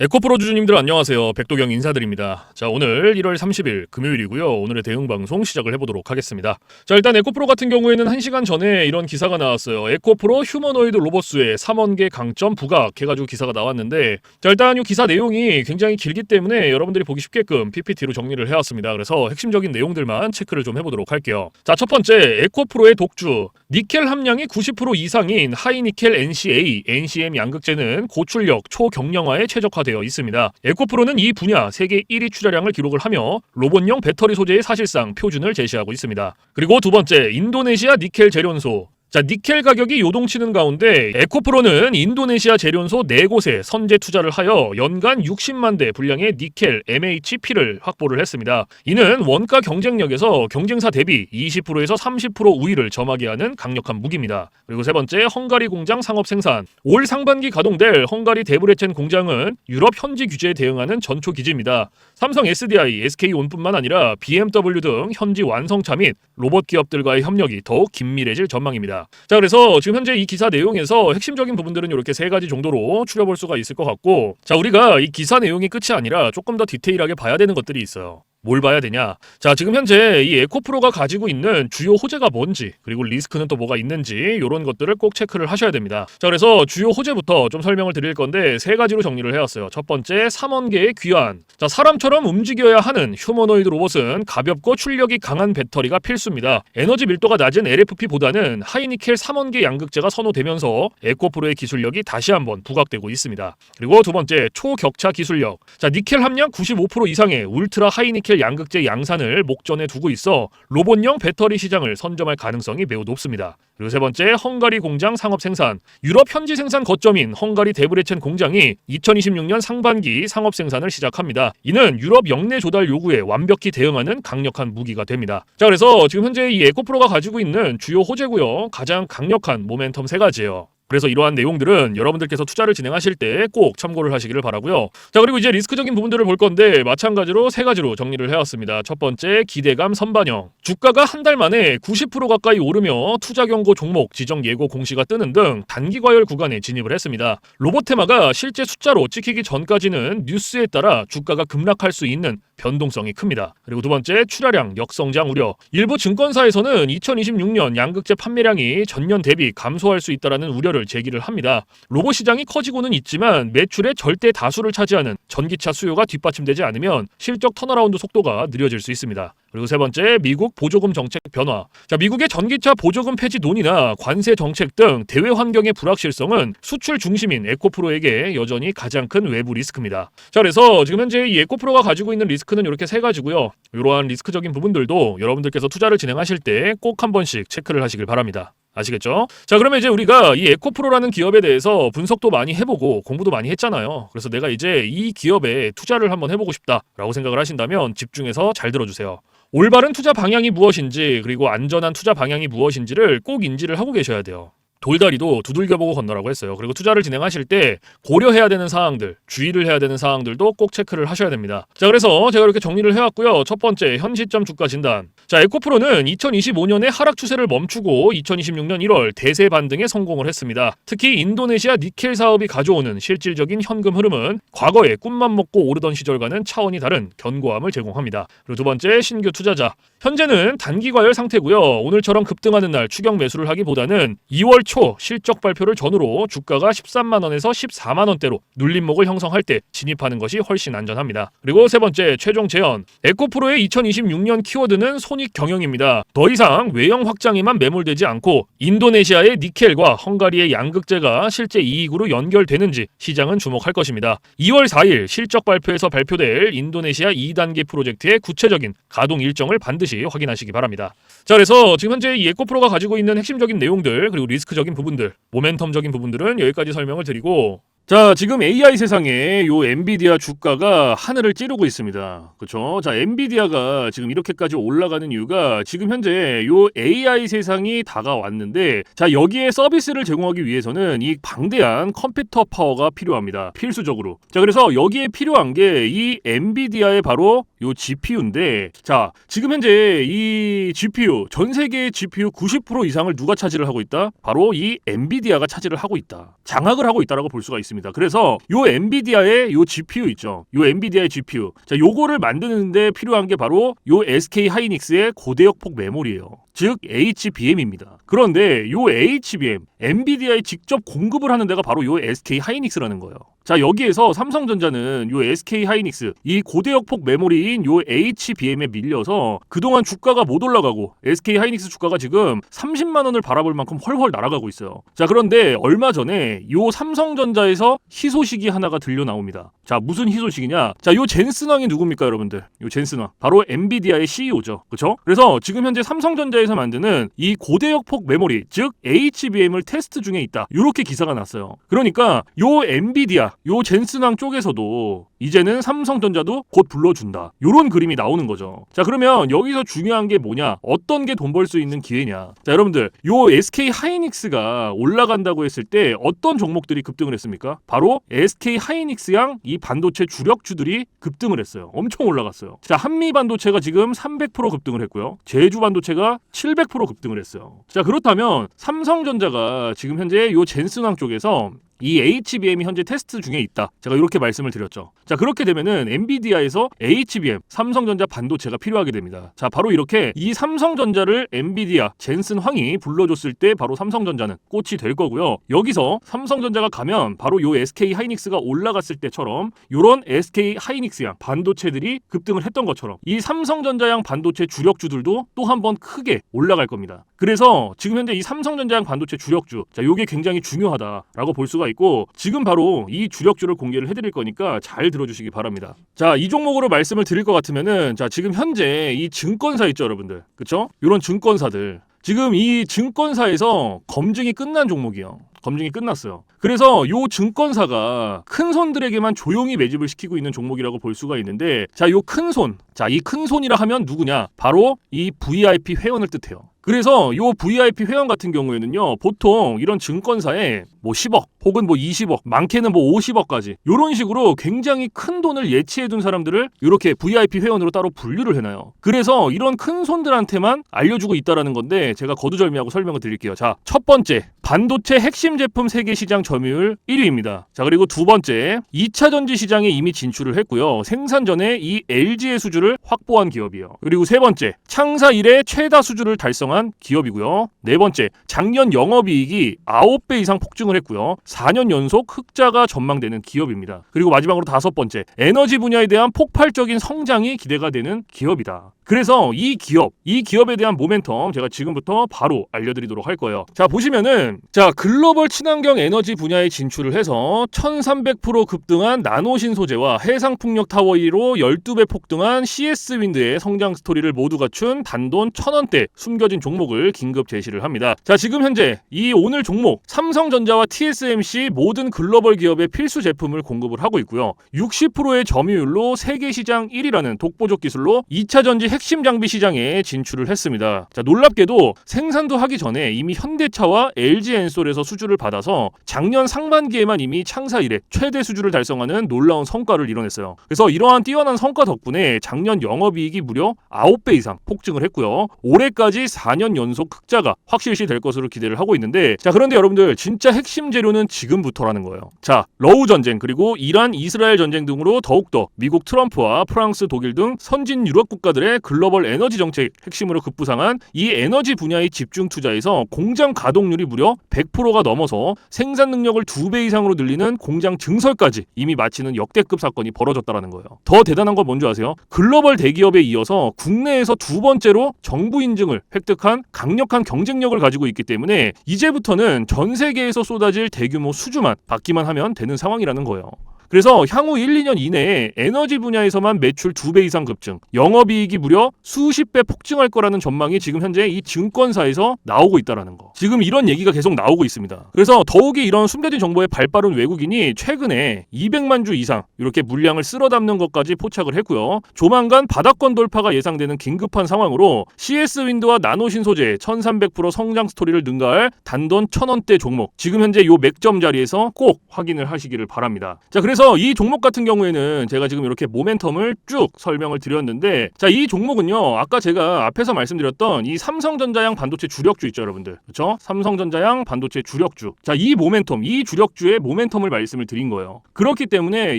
에코프로 주주님들 안녕하세요. 백도경 인사드립니다. 자, 오늘 1월 30일 금요일이고요. 오늘의 대응 방송 시작을 해보도록 하겠습니다. 자, 일단 에코프로 같은 경우에는 1시간 전에 이런 기사가 나왔어요. 에코프로 휴머노이드 로봇수의 3원계 강점 부각 해가지고 기사가 나왔는데, 자, 일단 이 기사 내용이 굉장히 길기 때문에 여러분들이 보기 쉽게끔 PPT로 정리를 해왔습니다. 그래서 핵심적인 내용들만 체크를 좀 해보도록 할게요. 자, 첫 번째, 에코프로의 독주. 니켈 함량이 90% 이상인 하이니켈 NCA, NCM 양극재는 고출력, 초경량화에 최적화되어 있습니다. 에코프로는 이 분야 세계 1위 출하량을 기록을 하며 로봇용 배터리 소재의 사실상 표준을 제시하고 있습니다. 그리고 두 번째, 인도네시아 니켈 재련소. 자, 니켈 가격이 요동치는 가운데 에코프로는 인도네시아 재련소 4곳에 선제 투자를 하여 연간 60만 대 분량의 니켈 MHP를 확보를 했습니다. 이는 원가 경쟁력에서 경쟁사 대비 20%에서 30% 우위를 점하게 하는 강력한 무기입니다. 그리고 세 번째, 헝가리 공장 상업 생산. 올 상반기 가동될 헝가리 데브레첸 공장은 유럽 현지 규제에 대응하는 전초 기지입니다. 삼성 SDI, SK온뿐만 아니라 BMW 등 현지 완성차 및 로봇 기업들과의 협력이 더욱 긴밀해질 전망입니다. 자, 그래서 지금 현재 이 기사 내용에서 핵심적인 부분들은 이렇게 3가지 정도로 추려볼 수가 있을 것 같고, 자, 우리가 이 기사 내용이 끝이 아니라 조금 더 디테일하게 봐야 되는 것들이 있어요. 뭘 봐야 되냐? 자, 지금 현재 이 에코프로가 가지고 있는 주요 호재가 뭔지, 그리고 리스크는 또 뭐가 있는지 이런 것들을 꼭 체크를 하셔야 됩니다. 자, 그래서 주요 호재부터 좀 설명을 드릴 건데 3가지로 정리를 해왔어요. 첫 번째, 3원계의 귀환. 자, 사람처럼 움직여야 하는 휴머노이드 로봇은 가볍고 출력이 강한 배터리가 필수입니다. 에너지 밀도가 낮은 LFP보다는 하이니켈 3원계 양극재가 선호되면서 에코프로의 기술력이 다시 한번 부각되고 있습니다. 그리고 두 번째, 초격차 기술력. 자, 니켈 함량 95% 이상의 울트라 하이니켈 양극재 양산을 목전에 두고 있어 로봇용 배터리 시장을 선점할 가능성이 매우 높습니다. 그리고 세 번째, 헝가리 공장 상업 생산. 유럽 현지 생산 거점인 헝가리 데브레첸 공장이 2026년 상반기 상업 생산을 시작합니다. 이는 유럽 역내 조달 요구에 완벽히 대응하는 강력한 무기가 됩니다. 자, 그래서 지금 현재 이 에코프로가 가지고 있는 주요 호재고요. 가장 강력한 모멘텀 3가지예요. 그래서 이러한 내용들은 여러분들께서 투자를 진행하실 때 꼭 참고를 하시기를 바라고요. 자, 그리고 이제 리스크적인 부분들을 볼 건데 마찬가지로 3가지로 정리를 해왔습니다. 첫 번째, 기대감 선반영. 주가가 한 달 만에 90% 가까이 오르며 투자 경고 종목 지정 예고 공시가 뜨는 등 단기 과열 구간에 진입을 했습니다. 로봇 테마가 실제 숫자로 찍히기 전까지는 뉴스에 따라 주가가 급락할 수 있는 변동성이 큽니다. 그리고 두 번째, 출하량 역성장 우려. 일부 증권사에서는 2026년 양극재 판매량이 전년 대비 감소할 수 있다는 우려를 제기를 합니다. 로봇 시장이 커지고는 있지만 매출의 절대 다수를 차지하는 전기차 수요가 뒷받침되지 않으면 실적 턴어라운드 속도가 느려질 수 있습니다. 그리고 세 번째, 미국 보조금 정책 변화. 자, 미국의 전기차 보조금 폐지 논의나 관세 정책 등 대외 환경의 불확실성은 수출 중심인 에코프로에게 여전히 가장 큰 외부 리스크입니다. 자, 그래서 지금 현재 이 에코프로가 가지고 있는 리스크는 이렇게 3가지고요. 이러한 리스크적인 부분들도 여러분들께서 투자를 진행하실 때 꼭 한 번씩 체크를 하시길 바랍니다. 아시겠죠? 자, 그러면 이제 우리가 이 에코프로라는 기업에 대해서 분석도 많이 해보고 공부도 많이 했잖아요. 그래서 내가 이제 이 기업에 투자를 한번 해보고 싶다라고 생각을 하신다면 집중해서 잘 들어주세요. 올바른 투자 방향이 무엇인지, 그리고 안전한 투자 방향이 무엇인지를 꼭 인지를 하고 계셔야 돼요. 돌다리도 두들겨보고 건너라고 했어요. 그리고 투자를 진행하실 때 고려해야 되는 사항들, 주의를 해야 되는 사항들도 꼭 체크를 하셔야 됩니다. 자, 그래서 제가 이렇게 정리를 해왔고요. 첫 번째, 현 시점 주가 진단. 자, 에코프로는 2025년에 하락 추세를 멈추고 2026년 1월 대세 반등에 성공을 했습니다. 특히 인도네시아 니켈 사업이 가져오는 실질적인 현금 흐름은 과거에 꿈만 먹고 오르던 시절과는 차원이 다른 견고함을 제공합니다. 그리고 두 번째, 신규 투자자. 현재는 단기 과열 상태고요. 오늘처럼 급등하는 날 추격 매수를 하기보다는 2월 초 실적 발표를 전후로 주가가 13만 원에서 14만 원대로 눌림목을 형성할 때 진입하는 것이 훨씬 안전합니다. 그리고 세 번째, 최종 재현. 에코프로의 2026년 키워드는 손익 경영입니다. 더 이상 외형 확장에만 매몰되지 않고 인도네시아의 니켈과 헝가리의 양극재가 실제 이익으로 연결되는지 시장은 주목할 것입니다. 2월 4일 실적 발표에서 발표될 인도네시아 2단계 프로젝트의 구체적인 가동 일정을 반드시 확인하시기 바랍니다. 자, 그래서 지금 현재 이 에코프로가 가지고 있는 핵심적인 내용들, 그리고 리스크적인 부분들, 모멘텀적인 부분들은 여기까지 설명을 드리고, 자, 지금 AI 세상에 요 엔비디아 주가가 하늘을 찌르고 있습니다. 그렇죠? 자, 엔비디아가 지금 이렇게까지 올라가는 이유가 지금 현재 요 AI 세상이 다가왔는데, 자, 여기에 서비스를 제공하기 위해서는 이 방대한 컴퓨터 파워가 필요합니다. 필수적으로. 자, 그래서 여기에 필요한 게 이 엔비디아의 바로 요 GPU인데, 자, 지금 현재 이 GPU, 전 세계의 GPU 90% 이상을 누가 차지를 하고 있다? 바로 이 엔비디아가 차지를 하고 있다. 장악을 하고 있다라고 볼 수가 있습니다. 겁니다. 그래서 요 엔비디아의 요 GPU 있죠. 요 엔비디아의 GPU. 자, 요거를 만드는데 필요한 게 바로 요 SK 하이닉스의 고대역폭 메모리예요. 즉 HBM입니다. 그런데 요 HBM, 엔비디아에 직접 공급을 하는 데가 바로 요 SK 하이닉스라는 거예요. 자, 여기에서 삼성전자는 요 SK 하이닉스, 이 고대역폭 메모리인 요 HBM에 밀려서 그동안 주가가 못 올라가고 SK 하이닉스 주가가 지금 30만 원을 바라볼 만큼 헐헐 날아가고 있어요. 자, 그런데 얼마 전에 요 삼성전자에서 희소식이 하나가 들려 나옵니다. 자, 무슨 희소식이냐? 자, 요 젠슨왕이 누굽니까, 여러분들? 요 젠슨왕. 바로 엔비디아의 CEO죠. 그렇죠? 그래서 지금 현재 삼성전자에서 만드는 이 고대역폭 메모리, 즉 HBM을 테스트 중에 있다. 요렇게 기사가 났어요. 그러니까 요 엔비디아, 요 젠슨왕 쪽에서도 이제는 삼성전자도 곧 불러준다. 요런 그림이 나오는 거죠. 자, 그러면 여기서 중요한 게 뭐냐? 어떤 게 돈 벌 수 있는 기회냐? 자, 여러분들, 요 SK 하이닉스가 올라간다고 했을 때 어떤 종목들이 급등을 했습니까? 바로 SK 하이닉스양 이 반도체 주력주들이 급등을 했어요. 엄청 올라갔어요. 자, 한미 반도체가 지금 300% 급등을 했고요. 제주 반도체가 700% 급등을 했어요. 자, 그렇다면 삼성전자가 지금 현재 요 젠슨왕 쪽에서 이 HBM이 현재 테스트 중에 있다. 제가 이렇게 말씀을 드렸죠. 자, 그렇게 되면은 엔비디아에서 HBM, 삼성전자 반도체가 필요하게 됩니다. 자, 바로 이렇게 이 삼성전자를 엔비디아, 젠슨황이 불러줬을 때 바로 삼성전자는 꽃이 될 거고요. 여기서 삼성전자가 가면 바로 요 SK 하이닉스가 올라갔을 때처럼 요런 SK 하이닉스양 반도체들이 급등을 했던 것처럼 이 삼성전자양 반도체 주력주들도 또 한 번 크게 올라갈 겁니다. 그래서 지금 현재 이 삼성전자양 반도체 주력주, 자, 요게 굉장히 중요하다라고 볼 수가 있고 지금 바로 이 주력주를 공개를 해드릴 거니까 잘 들어주시기 바랍니다. 자, 이 종목으로 말씀을 드릴 것 같으면은 자, 지금 현재 이 증권사 있죠, 여러분들, 그쵸? 이런 증권사들 지금 이 증권사에서 검증이 끝난 종목이에요. 검증이 끝났어요. 그래서 요 증권사가 큰 손들에게만 조용히 매집을 시키고 있는 종목이라고 볼 수가 있는데, 자, 요 큰 손, 자, 이 큰 손이라 하면 누구냐? 바로 이 VIP 회원을 뜻해요. 그래서 요 VIP 회원 같은 경우에는요, 보통 이런 증권사에 뭐 10억 혹은 뭐 20억, 많게는 뭐 50억까지 요런 식으로 굉장히 큰 돈을 예치해둔 사람들을 이렇게 VIP 회원으로 따로 분류를 해놔요. 그래서 이런 큰 손들한테만 알려주고 있다라는 건데 제가 거두절미하고 설명을 드릴게요. 자, 첫 번째, 반도체 핵심 제품 세계 시장 점유율 1위입니다. 자, 그리고 두 번째, 2차 전지 시장에 이미 진출을 했고요. 생산 전에 이 LG의 수주를 확보한 기업이에요. 그리고 세 번째, 창사 이래 최다 수주를 달성한 기업이고요. 네 번째, 작년 영업이익이 9배 이상 폭증을 했고요. 4년 연속 흑자가 전망되는 기업입니다. 그리고 마지막으로 다섯 번째, 에너지 분야에 대한 폭발적인 성장이 기대가 되는 기업이다. 그래서 이 기업에 대한 모멘텀 제가 지금부터 바로 알려드리도록 할 거예요. 자, 보시면은 자, 글로벌 친환경 에너지 분야에 진출을 해서 1300% 급등한 나노신 소재와 해상풍력 타워 1위로 12배 폭등한 CS윈드의 성장 스토리를 모두 갖춘 단돈 1000원대 숨겨진 종목을 긴급 제시를 합니다. 자, 지금 현재 이 오늘 종목 삼성전자와 TSMC 모든 글로벌 기업의 필수 제품을 공급을 하고 있고요. 60%의 점유율로 세계 시장 1위라는 독보적 기술로 2차 전지 핵심 장비 시장에 진출을 했습니다. 자, 놀랍게도 생산도 하기 전에 이미 현대차와 LG엔솔에서 수주를 받아서 작년 상반기에만 이미 창사 이래 최대 수주를 달성하는 놀라운 성과를 이뤄냈어요. 그래서 이러한 뛰어난 성과 덕분에 작년 영업이익이 무려 9배 이상 폭증을 했고요. 올해까지 4년 연속 흑자가 확실시 될 것으로 기대를 하고 있는데, 자, 그런데 여러분들 진짜 핵심 재료는 지금부터라는 거예요. 자, 러우 전쟁 그리고 이란 이스라엘 전쟁 등으로 더욱더 미국 트럼프와 프랑스 독일 등 선진 유럽 국가들의 글로벌 에너지 정책 핵심으로 급부상한 이 에너지 분야의 집중 투자에서 공장 가동률이 무려 100%가 넘어서 생산 능력을 2배 이상으로 늘리는 공장 증설까지 이미 마치는 역대급 사건이 벌어졌다라는 거예요. 더 대단한 건 뭔지 아세요? 글로벌 대기업에 이어서 국내에서 두 번째로 정부 인증을 획득한 강력한 경쟁력을 가지고 있기 때문에 이제부터는 전 세계에서 쏟아질 대규모 수주만 받기만 하면 되는 상황이라는 거예요. 그래서 향후 1, 2년 이내에 에너지 분야에서만 매출 2배 이상 급증, 영업이익이 무려 수십 배 폭증할 거라는 전망이 지금 현재 이 증권사에서 나오고 있다라는 거. 지금 이런 얘기가 계속 나오고 있습니다. 그래서 더욱이 이런 숨겨진 정보에 발빠른 외국인이 최근에 200만 주 이상 이렇게 물량을 쓸어 담는 것까지 포착을 했고요. 조만간 바닥권 돌파가 예상되는 긴급한 상황으로 CS윈드와 나노신 소재 1300% 성장 스토리를 능가할 단돈 1000원대 종목, 지금 현재 요 맥점 자리에서 꼭 확인을 하시기를 바랍니다. 자, 그래서 그래서 이 종목 같은 경우에는 제가 지금 이렇게 모멘텀을 쭉 설명을 드렸는데, 자, 이 종목은요, 아까 제가 앞에서 말씀드렸던 이 삼성전자양 반도체 주력주 있죠, 여러분들. 그렇죠? 삼성전자양 반도체 주력주. 자, 이 모멘텀, 이 주력주의 모멘텀을 말씀을 드린 거예요. 그렇기 때문에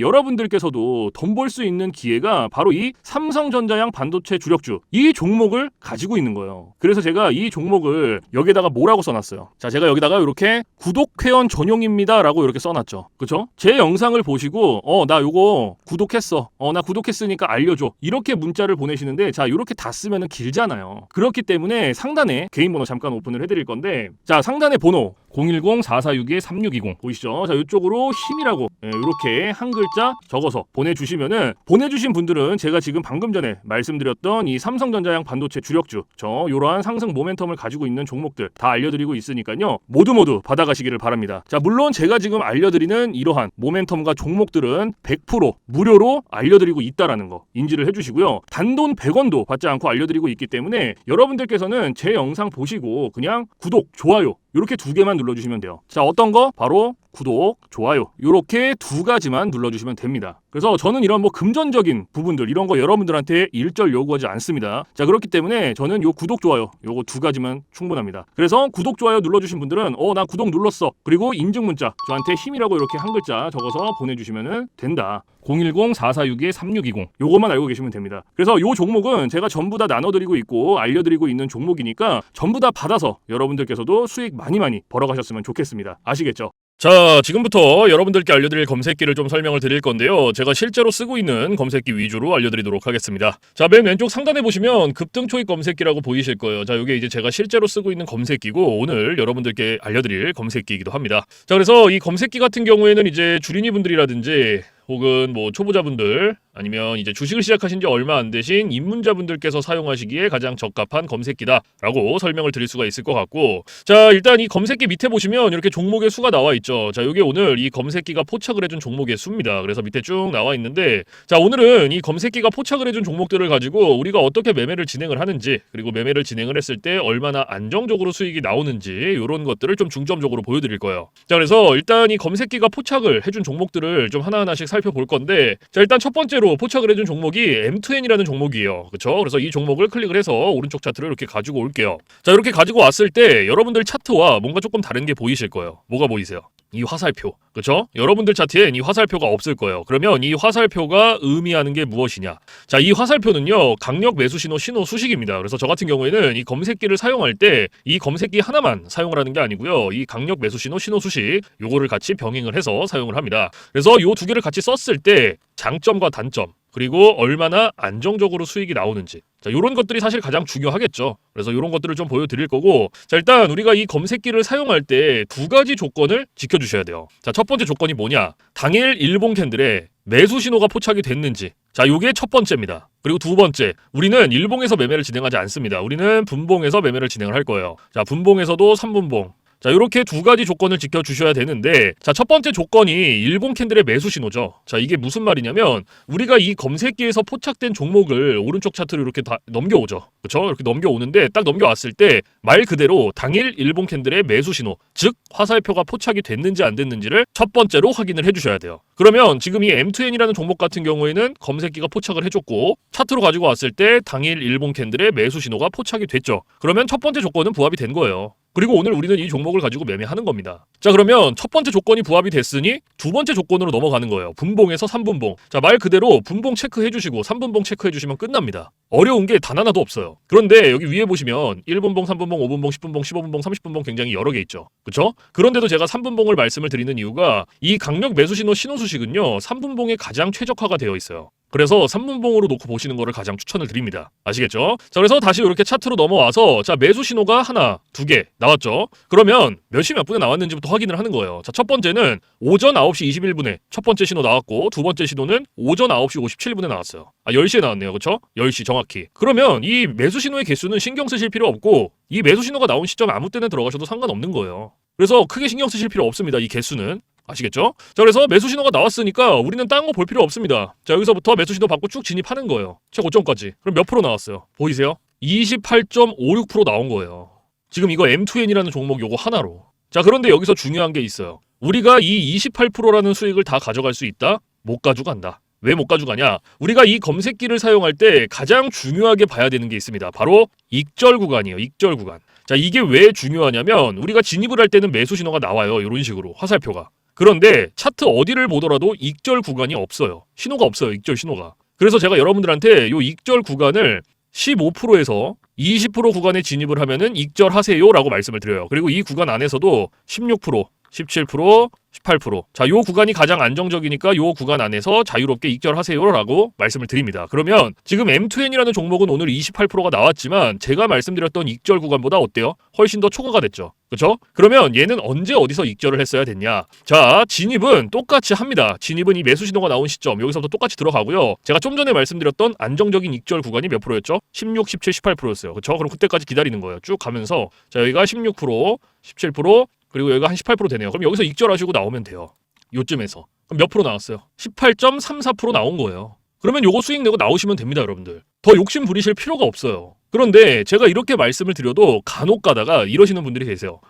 여러분들께서도 돈 벌 수 있는 기회가 바로 이 삼성전자양 반도체 주력주, 이 종목을 가지고 있는 거예요. 그래서 제가 이 종목을 여기다가 뭐라고 써놨어요. 자, 제가 여기다가 이렇게 구독회원 전용입니다 라고 이렇게 써놨죠. 그쵸? 제 영상을 보시고 나 요거 구독했어. 나 구독했으니까 알려줘. 이렇게 문자를 보내시는데, 자, 이렇게 다 쓰면은 길잖아요. 그렇기 때문에 상단에 개인 번호 잠깐 오픈을 해드릴 건데, 자, 상단에 번호 010-4462-3620 보이시죠? 자, 이쪽으로 힘이라고 이렇게 한 글자 적어서 보내주시면은, 보내주신 분들은 제가 지금 방금 전에 말씀드렸던 이 삼성전자양 반도체 주력주, 이러한 상승 모멘텀을 가지고 있는 종목들 다 알려드리고 있으니까요, 모두 받아가시기를 바랍니다. 자, 물론 제가 지금 알려드리는 이러한 모멘텀과 종목들은 100% 무료로 알려드리고 있다라는 거 인지를 해주시고요. 단돈 100원도 받지 않고 알려드리고 있기 때문에 여러분들께서는 제 영상 보시고 그냥 구독, 좋아요 이렇게 2개만 눌러주시면 돼요. 자, 어떤 거? 바로 구독, 좋아요 이렇게 2가지만 눌러주시면 됩니다. 그래서 저는 이런 뭐 금전적인 부분들 이런 거 여러분들한테 일절 요구하지 않습니다. 자, 그렇기 때문에 저는 요 구독, 좋아요 요거 2가지만 충분합니다. 그래서 구독, 좋아요 눌러주신 분들은 나 구독 눌렀어. 그리고 인증 문자 저한테 힘이라고 이렇게 한 글자 적어서 보내주시면 된다. 010-4462-3620 요것만 알고 계시면 됩니다. 그래서 요 종목은 제가 전부 다 나눠드리고 있고 알려드리고 있는 종목이니까 전부 다 받아서 여러분들께서도 수익 많이 벌어가셨으면 좋겠습니다. 아시겠죠? 자, 지금부터 여러분들께 알려드릴 검색기를 좀 설명을 드릴 건데요. 제가 실제로 쓰고 있는 검색기 위주로 알려드리도록 하겠습니다. 자, 맨 왼쪽 상단에 보시면 급등 초입 검색기라고 보이실 거예요. 자, 이게 이제 제가 실제로 쓰고 있는 검색기고 오늘 여러분들께 알려드릴 검색기이기도 합니다. 자, 그래서 이 검색기 같은 경우에는 이제 주린이 분들이라든지 혹은 뭐 초보자분들 아니면 이제 주식을 시작하신 지 얼마 안 되신 입문자분들께서 사용하시기에 가장 적합한 검색기다라고 설명을 드릴 수가 있을 것 같고, 자, 일단 이 검색기 밑에 보시면 이렇게 종목의 수가 나와 있죠. 자, 이게 오늘 이 검색기가 포착을 해준 종목의 수입니다. 그래서 밑에 쭉 나와 있는데, 자, 오늘은 이 검색기가 포착을 해준 종목들을 가지고 우리가 어떻게 매매를 진행을 하는지, 그리고 매매를 진행을 했을 때 얼마나 안정적으로 수익이 나오는지 이런 것들을 좀 중점적으로 보여드릴 거예요. 자, 그래서 일단 이 검색기가 포착을 해준 종목들을 좀 하나하나씩 살펴볼 건데, 자, 일단 첫 번째로 포착을 해준 종목이 M2N이라는 종목이에요. 그렇죠? 그래서 이 종목을 클릭을 해서 오른쪽 차트를 이렇게 가지고 올게요. 자, 이렇게 가지고 왔을 때 여러분들 차트와 뭔가 조금 다른 게 보이실 거예요. 뭐가 보이세요? 이 화살표. 그렇죠? 여러분들 차트엔 이 화살표가 없을 거예요. 그러면 이 화살표가 의미하는 게 무엇이냐? 자, 이 화살표는요, 강력 매수 신호 수식입니다. 그래서 저 같은 경우에는 이 검색기를 사용할 때 이 검색기 하나만 사용을 하는 게 아니고요, 이 강력 매수 신호 수식 요거를 같이 병행을 해서 사용을 합니다. 그래서 요 2개를 같이 썼을 때 장점과 단점, 그리고 얼마나 안정적으로 수익이 나오는지, 자, 이런 것들이 사실 가장 중요하겠죠. 그래서 이런 것들을 좀 보여드릴 거고, 자, 일단 우리가 이 검색기를 사용할 때 2가지 조건을 지켜주셔야 돼요. 자, 첫 번째 조건이 뭐냐? 당일 일봉 캔들에 매수 신호가 포착이 됐는지. 자, 요게 첫 번째입니다. 그리고 2번째, 우리는 일봉에서 매매를 진행하지 않습니다. 우리는 분봉에서 매매를 진행을 할 거예요. 자, 분봉에서도 3분봉. 자, 이렇게 2가지 조건을 지켜주셔야 되는데, 자, 첫 번째 조건이 일봉 캔들의 매수 신호죠. 자, 이게 무슨 말이냐면 우리가 이 검색기에서 포착된 종목을 오른쪽 차트로 이렇게 다 넘겨오죠. 그렇죠? 이렇게 넘겨오는데 딱 넘겨왔을 때 말 그대로 당일 일봉 캔들의 매수 신호, 즉 화살표가 포착이 됐는지 안 됐는지를 첫 번째로 확인을 해주셔야 돼요. 그러면 지금 이 M2N이라는 종목 같은 경우에는 검색기가 포착을 해줬고 차트로 가지고 왔을 때 당일 일봉 캔들의 매수 신호가 포착이 됐죠. 그러면 첫 번째 조건은 부합이 된 거예요. 그리고 오늘 우리는 이 종목을 가지고 매매하는 겁니다. 자, 그러면 첫 번째 조건이 부합이 됐으니 2번째 조건으로 넘어가는 거예요. 분봉에서 3분봉. 자, 말 그대로 분봉 체크해 주시고 3분봉 체크해 주시면 끝납니다. 어려운 게 단 하나도 없어요. 그런데 여기 위에 보시면 1분봉, 3분봉, 5분봉, 10분봉, 15분봉, 30분봉 굉장히 여러 개 있죠. 그렇죠? 그런데도 제가 3분봉을 말씀을 드리는 이유가 이 강력 매수 신호 수식은요, 3분봉에 가장 최적화가 되어 있어요. 그래서 3분봉으로 놓고 보시는 거를 가장 추천을 드립니다. 아시겠죠? 자, 그래서 다시 이렇게 차트로 넘어와서, 자, 매수 신호가 하나, 2개 나왔죠? 그러면 몇 시 몇 분에 나왔는지부터 확인을 하는 거예요. 자, 첫 번째는 오전 9시 21분에 첫 번째 신호 나왔고, 2번째 신호는 오전 9시 57분에 나왔어요. 10시에 나왔네요. 그렇죠? 10시 정확히. 그러면 이 매수 신호의 개수는 신경 쓰실 필요 없고, 이 매수 신호가 나온 시점 아무 때나 들어가셔도 상관없는 거예요. 그래서 크게 신경 쓰실 필요 없습니다. 이 개수는. 아시겠죠? 자, 그래서 매수 신호가 나왔으니까 우리는 딴 거 볼 필요 없습니다. 자, 여기서부터 매수 신호 받고 쭉 진입하는 거예요. 최고점까지. 그럼 몇 프로 나왔어요? 보이세요? 28.56% 나온 거예요. 지금 이거 M2N이라는 종목 요거 하나로. 자, 그런데 여기서 중요한 게 있어요. 우리가 이 28%라는 수익을 다 가져갈 수 있다? 못 가져간다. 왜 못 가져가냐? 우리가 이 검색기를 사용할 때 가장 중요하게 봐야 되는 게 있습니다. 바로 익절 구간이에요. 익절 구간. 자, 이게 왜 중요하냐면 우리가 진입을 할 때는 매수 신호가 나와요. 이런 식으로 화살표가. 그런데 차트 어디를 보더라도 익절 구간이 없어요. 신호가 없어요. 익절 신호가. 그래서 제가 여러분들한테 이 익절 구간을 15%에서 20% 구간에 진입을 하면은 익절하세요라고 말씀을 드려요. 그리고 이 구간 안에서도 16%, 17%, 18%. 자, 요 구간이 가장 안정적이니까 요 구간 안에서 자유롭게 익절하세요라고 말씀을 드립니다. 그러면 지금 M2N이라는 종목은 오늘 28%가 나왔지만 제가 말씀드렸던 익절 구간보다 어때요? 훨씬 더 초과가 됐죠. 그렇죠? 그러면 얘는 언제 어디서 익절을 했어야 됐냐? 자, 진입은 똑같이 합니다. 진입은 이 매수 신호가 나온 시점 여기서부터 똑같이 들어가고요. 제가 좀 전에 말씀드렸던 안정적인 익절 구간이 몇 프로였죠? 16, 17, 18%였어요. 그렇죠? 그럼 그때까지 기다리는 거예요. 쭉 가면서 자, 여기가 16%, 17%, 그리고 여기가 한 18% 되네요. 그럼 여기서 익절하시고 나오면 돼요. 요쯤에서. 그럼 몇 프로 나왔어요? 18.34% 나온 거예요. 그러면 요거 수익 내고 나오시면 됩니다, 여러분들. 더 욕심 부리실 필요가 없어요. 그런데 제가 이렇게 말씀을 드려도 간혹 가다가 이러시는 분들이 계세요.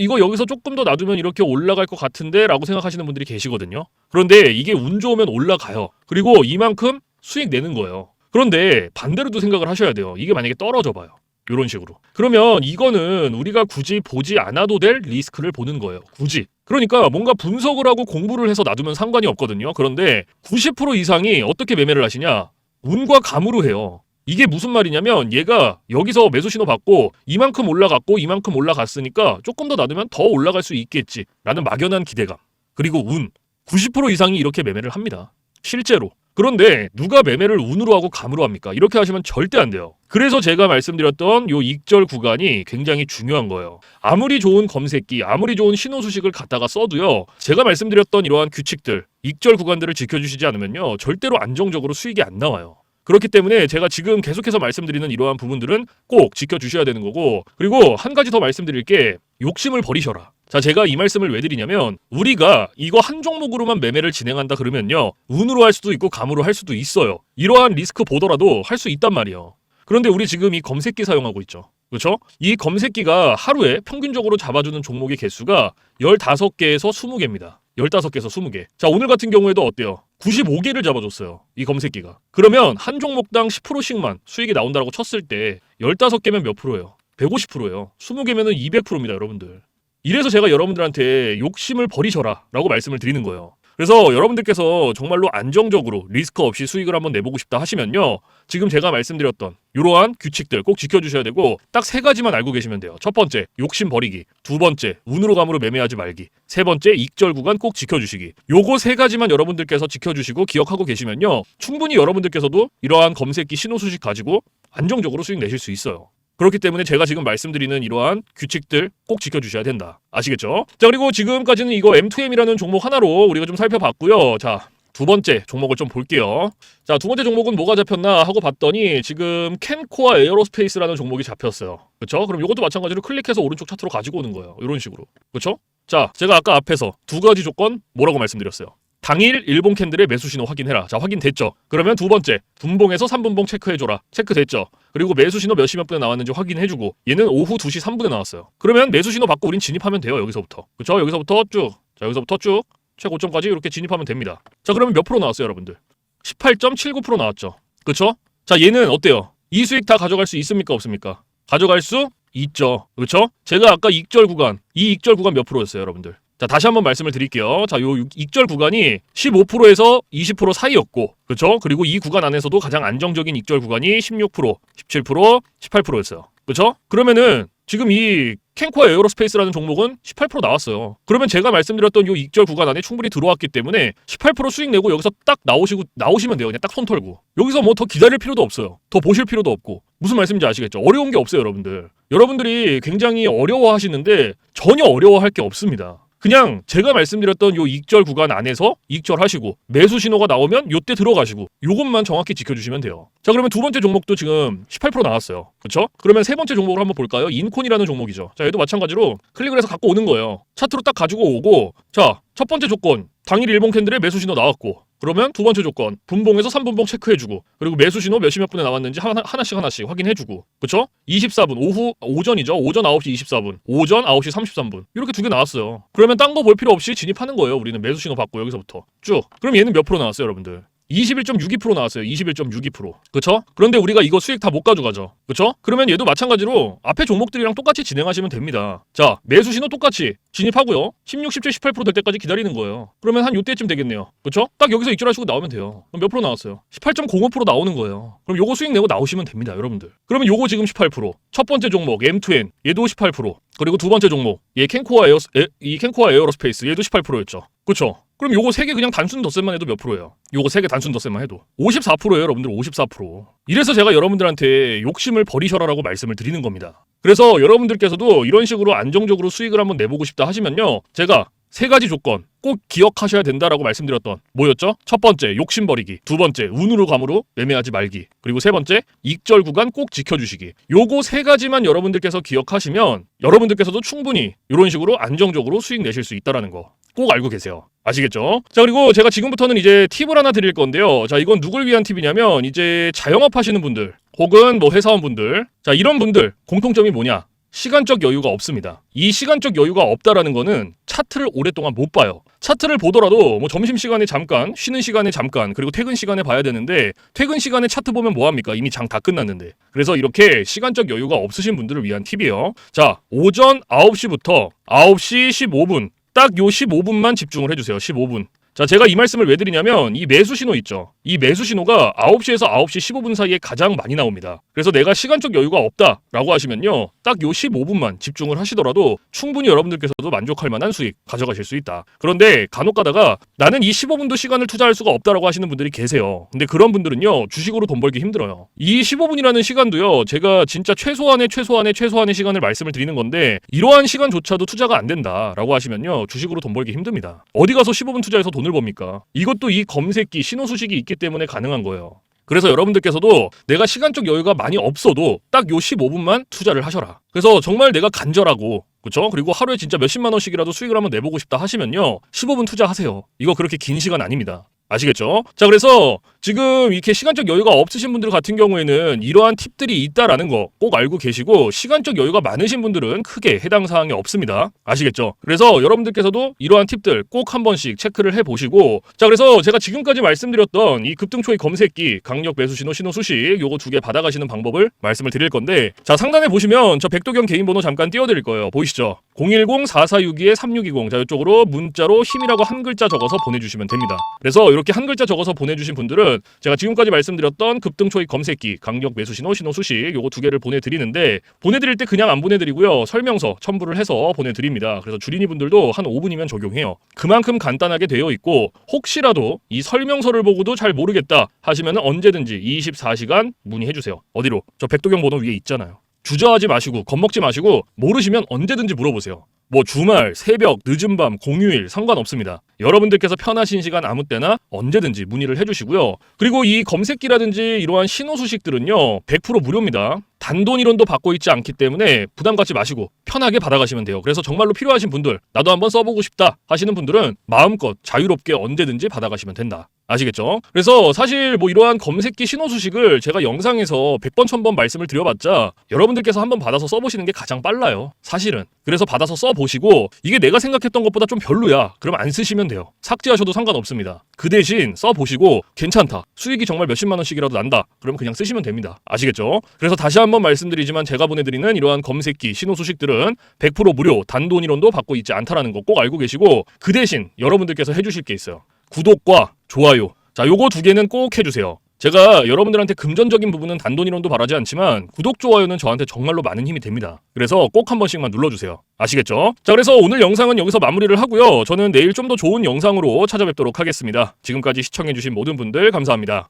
이거 여기서 조금 더 놔두면 이렇게 올라갈 것 같은데? 라고 생각하시는 분들이 계시거든요. 그런데 이게 운 좋으면 올라가요. 그리고 이만큼 수익 내는 거예요. 그런데 반대로도 생각을 하셔야 돼요. 이게 만약에 떨어져 봐요. 이런 식으로. 그러면 이거는 우리가 굳이 보지 않아도 될 리스크를 보는 거예요. 굳이. 그러니까 뭔가 분석을 하고 공부를 해서 놔두면 상관이 없거든요. 그런데 90% 이상이 어떻게 매매를 하시냐? 운과 감으로 해요. 이게 무슨 말이냐면 얘가 여기서 매수 신호 받고 이만큼 올라갔고 이만큼 올라갔으니까 조금 더 놔두면 더 올라갈 수 있겠지 라는 막연한 기대감. 그리고 운. 90% 이상이 이렇게 매매를 합니다. 실제로. 그런데 누가 매매를 운으로 하고 감으로 합니까? 이렇게 하시면 절대 안 돼요. 그래서 제가 말씀드렸던 요 익절 구간이 굉장히 중요한 거예요. 아무리 좋은 검색기, 아무리 좋은 신호 수식을 갖다가 써도요. 제가 말씀드렸던 이러한 규칙들, 익절 구간들을 지켜주시지 않으면요. 절대로 안정적으로 수익이 안 나와요. 그렇기 때문에 제가 지금 계속해서 말씀드리는 이러한 부분들은 꼭 지켜주셔야 되는 거고, 그리고 한 가지 더 말씀드릴 게 욕심을 버리셔라. 자, 제가 이 말씀을 왜 드리냐면 우리가 이거 한 종목으로만 매매를 진행한다 그러면요. 운으로 할 수도 있고 감으로 할 수도 있어요. 이러한 리스크 보더라도 할 수 있단 말이에요. 그런데 우리 지금 이 검색기 사용하고 있죠. 그렇죠? 이 검색기가 하루에 평균적으로 잡아주는 종목의 개수가 15개에서 20개입니다. 15개에서 20개. 자, 오늘 같은 경우에도 어때요? 95개를 잡아줬어요. 이 검색기가. 그러면 한 종목당 10%씩만 수익이 나온다고 쳤을 때 15개면 몇 프로예요? 150%예요. 20개면은 200%입니다, 여러분들. 이래서 제가 여러분들한테 욕심을 버리셔라 라고 말씀을 드리는 거예요. 그래서 여러분들께서 정말로 안정적으로 리스크 없이 수익을 한번 내보고 싶다 하시면요. 지금 제가 말씀드렸던 이러한 규칙들 꼭 지켜주셔야 되고 딱 3가지만 알고 계시면 돼요. 첫 번째, 욕심 버리기. 두 번째, 운으로 감으로 매매하지 말기. 세 번째, 익절 구간 꼭 지켜주시기. 요거 3가지만 여러분들께서 지켜주시고 기억하고 계시면요. 충분히 여러분들께서도 이러한 검색기 신호 수식 가지고 안정적으로 수익 내실 수 있어요. 그렇기 때문에 제가 지금 말씀드리는 이러한 규칙들 꼭 지켜주셔야 된다. 아시겠죠? 자, 그리고 지금까지는 이거 M2M이라는 종목 하나로 우리가 좀 살펴봤고요. 자, 두 번째 종목을 좀 볼게요. 자, 두 번째 종목은 뭐가 잡혔나 하고 봤더니 지금 캔코아 에어로스페이스라는 종목이 잡혔어요. 그렇죠? 그럼 이것도 마찬가지로 클릭해서 오른쪽 차트로 가지고 오는 거예요. 이런 식으로. 그렇죠? 자, 제가 아까 앞에서 2가지 조건 뭐라고 말씀드렸어요? 당일 일봉 캔들의 매수 신호 확인해라. 자, 확인됐죠? 그러면 두 번째, 분봉에서 3분봉 체크해줘라. 체크됐죠? 그리고 매수 신호 몇 시 몇 분에 나왔는지 확인해주고 얘는 오후 2시 3분에 나왔어요. 그러면 매수 신호 받고 우린 진입하면 돼요. 여기서부터. 그쵸? 여기서부터 쭉. 자, 여기서부터 쭉. 최고점까지 이렇게 진입하면 됩니다. 자, 그러면 몇 프로 나왔어요, 여러분들? 18.79% 나왔죠? 그쵸? 자, 얘는 어때요? 이 수익 다 가져갈 수 있습니까? 없습니까? 가져갈 수 있죠. 그쵸? 제가 아까 익절 구간, 이 익절 구간 몇 프로였어요, 여러분들? 자, 다시 한번 말씀을 드릴게요. 자, 요 익절 구간이 15%에서 20% 사이였고, 그렇죠? 그리고 이 구간 안에서도 가장 안정적인 익절 구간이 16%, 17%, 18%였어요. 그렇죠? 그러면은 지금 이 캔코아 에어로스페이스라는 종목은 18% 나왔어요. 그러면 제가 말씀드렸던 요 익절 구간 안에 충분히 들어왔기 때문에 18% 수익 내고 여기서 딱 나오시면 돼요. 그냥 딱 손 털고. 여기서 뭐 더 기다릴 필요도 없어요. 더 보실 필요도 없고. 무슨 말씀인지 아시겠죠? 어려운 게 없어요, 여러분들. 여러분들이 굉장히 어려워하시는데 전혀 어려워할 게 없습니다. 그냥 제가 말씀드렸던 요 익절 구간 안에서 익절하시고 매수 신호가 나오면 요때 들어가시고 요것만 정확히 지켜주시면 돼요. 자, 그러면 두 번째 종목도 지금 18% 나왔어요. 그렇죠? 그러면 세 번째 종목을 한번 볼까요? 인콘이라는 종목이죠. 자, 얘도 마찬가지로 클릭을 해서 갖고 오는 거예요. 차트로 딱 가지고 오고, 자, 첫 번째 조건 당일 일봉 캔들에 매수 신호 나왔고, 그러면 두 번째 조건 분봉에서 3분봉 체크해주고 그리고 매수 신호 몇 분에 나왔는지 하나씩 확인해주고 그쵸? 24분 오전이죠. 오전 9시 24분 오전 9시 33분 이렇게 두 개 나왔어요. 그러면 딴 거 볼 필요 없이 진입하는 거예요. 우리는 매수 신호 받고 여기서부터 쭉. 그럼 얘는 몇 프로 나왔어요 여러분들? 21.62% 나왔어요. 21.62%. 그쵸? 그런데 우리가 이거 수익 다 못 가져가죠. 그쵸? 그러면 얘도 마찬가지로 앞에 종목들이랑 똑같이 진행하시면 됩니다. 자, 매수 신호 똑같이 진입하고요. 16, 17, 18%될 때까지 기다리는 거예요. 그러면 한 요때쯤 되겠네요. 그쵸? 딱 여기서 익절하시고 나오면 돼요. 그럼 몇 프로 나왔어요? 18.05% 나오는 거예요. 그럼 요거 수익 내고 나오시면 됩니다, 여러분들. 그러면 요거 지금 18%. 첫 번째 종목 M2N 얘도 18%. 그리고 두 번째 종목 얘 캔코아 에어로스페이스 얘도 18%였죠. 그쵸? 그럼 요거 3개 그냥 단순 덧셈만 해도 몇 프로예요? 요거 3개 단순 덧셈만 해도 54%예요, 여러분들. 54%. 이래서 제가 여러분들한테 욕심을 버리셔라라고 말씀을 드리는 겁니다. 그래서 여러분들께서도 이런 식으로 안정적으로 수익을 한번 내보고 싶다 하시면요. 제가 3가지 조건 꼭 기억하셔야 된다라고 말씀드렸던 뭐였죠? 첫 번째, 욕심 버리기. 두 번째, 운으로 감으로 매매하지 말기. 그리고 세 번째, 익절 구간 꼭 지켜주시기. 요거 3가지만 여러분들께서 기억하시면 여러분들께서도 충분히 이런 식으로 안정적으로 수익 내실 수 있다라는 거 꼭 알고 계세요. 아시겠죠? 자, 그리고 제가 지금부터는 이제 팁을 하나 드릴 건데요. 자, 이건 누굴 위한 팁이냐면 이제 자영업 하시는 분들 혹은 뭐 회사원분들, 자, 이런 분들 공통점이 뭐냐? 시간적 여유가 없습니다. 이 시간적 여유가 없다라는 거는 차트를 오랫동안 못 봐요. 차트를 보더라도 뭐 점심시간에 잠깐, 쉬는 시간에 잠깐, 그리고 퇴근 시간에 봐야 되는데 퇴근 시간에 차트 보면 뭐합니까? 이미 장 다 끝났는데. 그래서 이렇게 시간적 여유가 없으신 분들을 위한 팁이에요. 자, 오전 9시부터 9시 15분 딱 요 15분만 집중을 해주세요. 15분. 자, 제가 이 말씀을 왜 드리냐면 이 매수 신호 있죠. 이 매수 신호가 9시에서 9시 15분 사이에 가장 많이 나옵니다. 그래서 내가 시간적 여유가 없다라고 하시면요. 딱 요 15분만 집중을 하시더라도 충분히 여러분들께서도 만족할 만한 수익 가져가실 수 있다. 그런데 간혹 가다가 나는 이 15분도 시간을 투자할 수가 없다라고 하시는 분들이 계세요. 근데 그런 분들은요. 주식으로 돈 벌기 힘들어요. 이 15분이라는 시간도요. 제가 진짜 최소한의 시간을 말씀을 드리는 건데 이러한 시간조차도 투자가 안 된다라고 하시면요. 주식으로 돈 벌기 힘듭니다. 어디 가서 15분 투자해서 돈을 법니까? 이것도 이 검색기 신호 수식이 있기 때문에 가능한 거예요. 그래서 여러분들께서도 내가 시간적 여유가 많이 없어도 딱 요 15분만 투자를 하셔라. 그래서 정말 내가 간절하고 그렇죠? 그리고 하루에 진짜 몇십만 원씩이라도 수익을 한번 내보고 싶다 하시면요. 15분 투자하세요. 이거 그렇게 긴 시간 아닙니다. 아시겠죠? 자, 그래서 지금 이렇게 시간적 여유가 없으신 분들 같은 경우에는 이러한 팁들이 있다라는 거 꼭 알고 계시고 시간적 여유가 많으신 분들은 크게 해당 사항이 없습니다. 아시겠죠? 그래서 여러분들께서도 이러한 팁들 꼭 한 번씩 체크를 해보시고 자, 그래서 제가 지금까지 말씀드렸던 이 급등초의 검색기, 강력 매수 신호, 신호 수식 요거 2개 받아가시는 방법을 말씀을 드릴 건데 자, 상단에 보시면 저 백도경 개인 번호 잠깐 띄워드릴 거예요. 보이시죠? 010-4462-3620 자, 이쪽으로 문자로 힘이라고 한 글자 적어서 보내주시면 됩니다. 그래서 이렇게 한 글자 적어서 보내주신 분들은 제가 지금까지 말씀드렸던 급등초익 검색기, 강력 매수신호, 신호 수식 요거 2개를 보내드리는데 보내드릴 때 그냥 안 보내드리고요. 설명서 첨부를 해서 보내드립니다. 그래서 주린이 분들도 한 5분이면 적용해요. 그만큼 간단하게 되어 있고 혹시라도 이 설명서를 보고도 잘 모르겠다 하시면 언제든지 24시간 문의해주세요. 어디로? 저 백도경 번호 위에 있잖아요. 주저하지 마시고 겁먹지 마시고 모르시면 언제든지 물어보세요. 뭐 주말, 새벽, 늦은 밤, 공휴일 상관없습니다. 여러분들께서 편하신 시간 아무 때나 언제든지 문의를 해주시고요. 그리고 이 검색기라든지 이러한 신호 수식들은요 100% 무료입니다. 단돈 1원도 받고 있지 않기 때문에 부담 갖지 마시고 편하게 받아가시면 돼요. 그래서 정말로 필요하신 분들 나도 한번 써보고 싶다 하시는 분들은 마음껏 자유롭게 언제든지 받아가시면 된다. 아시겠죠? 그래서 사실 뭐 이러한 검색기 신호 수식을 제가 영상에서 100번 1000번 말씀을 드려봤자 여러분들께서 한번 받아서 써보시는 게 가장 빨라요. 사실은. 그래서 받아서 써보시고 이게 내가 생각했던 것보다 좀 별로야. 그럼 안 쓰시면 돼요. 삭제하셔도 상관없습니다. 그 대신 써보시고 괜찮다. 수익이 정말 몇십만 원씩이라도 난다. 그러면 그냥 쓰시면 됩니다. 아시겠죠? 그래서 다시 한번 말씀드리지만 제가 보내드리는 이러한 검색기 신호 수식들은 100% 무료 단돈 1원도 받고 있지 않다라는 거 꼭 알고 계시고 그 대신 여러분들께서 해주실 게 있어요. 구독과 좋아요. 자, 요거 2개는 꼭 해주세요. 제가 여러분들한테 금전적인 부분은 단돈 1원도 바라지 않지만 구독, 좋아요는 저한테 정말로 많은 힘이 됩니다. 그래서 꼭 한 번씩만 눌러주세요. 아시겠죠? 자, 그래서 오늘 영상은 여기서 마무리를 하고요. 저는 내일 좀 더 좋은 영상으로 찾아뵙도록 하겠습니다. 지금까지 시청해주신 모든 분들 감사합니다.